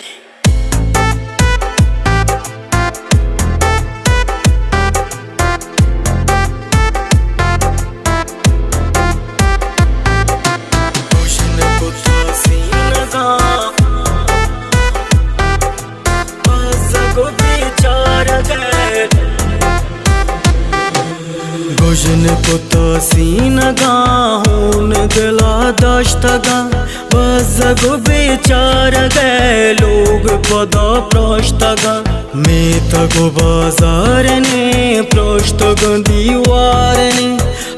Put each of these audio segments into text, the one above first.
दीवाने। गुजन को तो सीनगा हून दिला दश्तगा बजगो बेचार गए लोग पदा प्रोष्टगा मैं तगो बाजार ने प्रोष्टग दीवार ने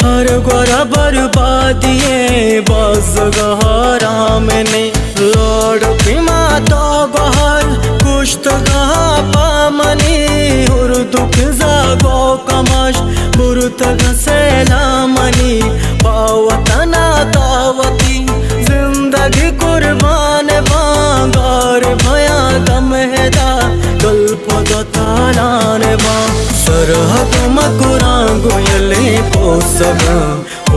हर गोरा बर्बादिए बाजगा हराम ने लौड़ पिमा तो गहर कुश्तगा पामनी और दुख जागो कमाश बुरुतग सैलामनी पावतना दावती जिंदगी कुर्बान बांगार भया गम हैदा गल्प तालान बा सरहद मकुरा गोयले पोसगा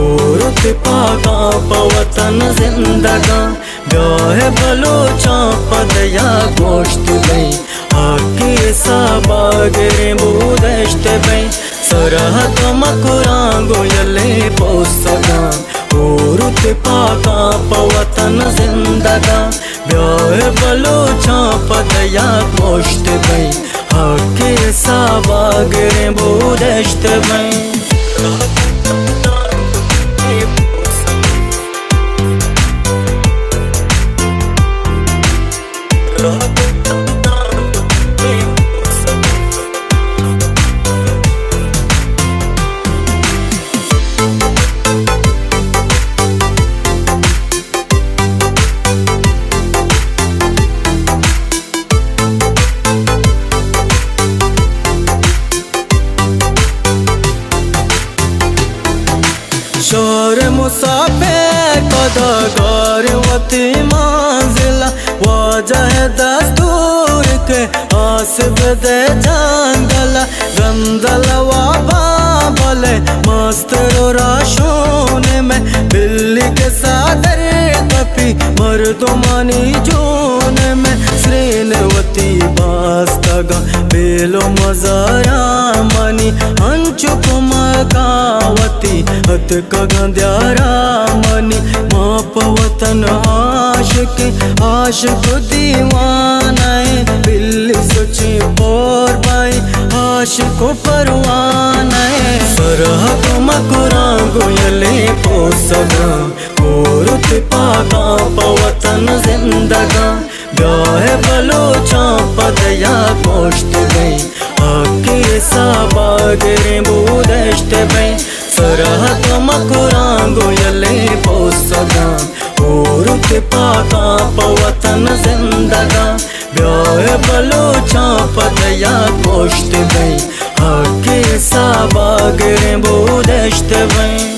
औरत पाका पवतन जिंदगा गाह बलोचा पदया गोश्त बई आके साबागरे बूदश्त बई सरहद मकुरा गोयले पोसगा औरत पाका पवतन जिंदगा गाह बलोचा पदया गोश्त बई आके साबागरे बूदश्त बई शोर मुसाफिर कदा गारवती मंजिला वाजह दस्तूर के आसिफ दे जांगला गंदलवा बाबले मस्त राशोन में बिल्ली के सादर कपी मर्दमानी जून में श्रीनवती बास्तगा बेलो मजारा मनी अंचु कुमकावती हत कगंद्यारा मनी माँ पवतन आशिक दीवानाए बिल्ली सोची पोर बाई आशिक परवानाए सरहद मकुरा गोयले पोसगा औरत पाका पवतन जिंदगा गाह बलोचा पदया पोष्ट गई आके साबागरे बूदश्त बई सरहद मकुरा गोयले पोसगा औरत पाका पवतन जिंदगा गाह बलोचा पदया पोष्ट गई आके साबागरे बूदश्त बई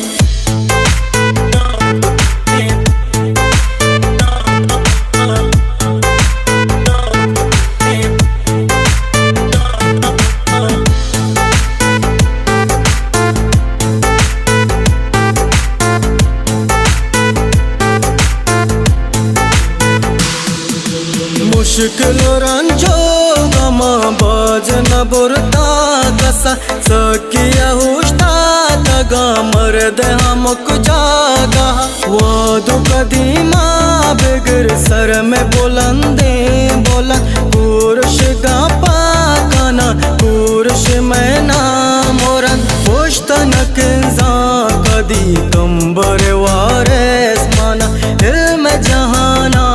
मुश्किल रंजो गमा बाज न बुरता कसा सकिया हुष्टा तगा मर्द हमक जागा वादो कदीमा बिगर सर में बुलंदे बुलंद पुरुष गा पाकाना पुरुष में ना मोरन पुश्तन किंजा कदी कंबर वारेस माना इल्म जहाना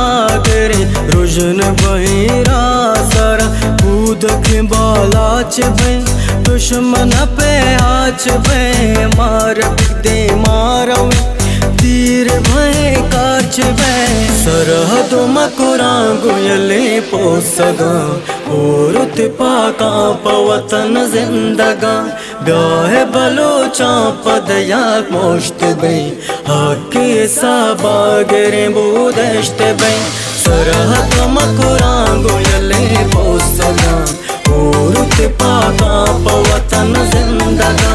करे रुजन बहिरा सारा कूद के बालाच बे दुश्मन पे आच बे मार दे मारवे तीर भय काच बे सरहद मकुरा गोयले पोसगा औरत पाका पवतन जिंदगा गाह बलोचा पदया मोश्त बई आके साबागरे बूदश्त बई सरहद मकुरा गोयले पोसगा औरत पाका पवतन जिंदगा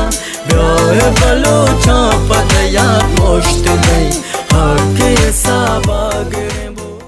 गाह बलोचा पदया मोश्त बई आके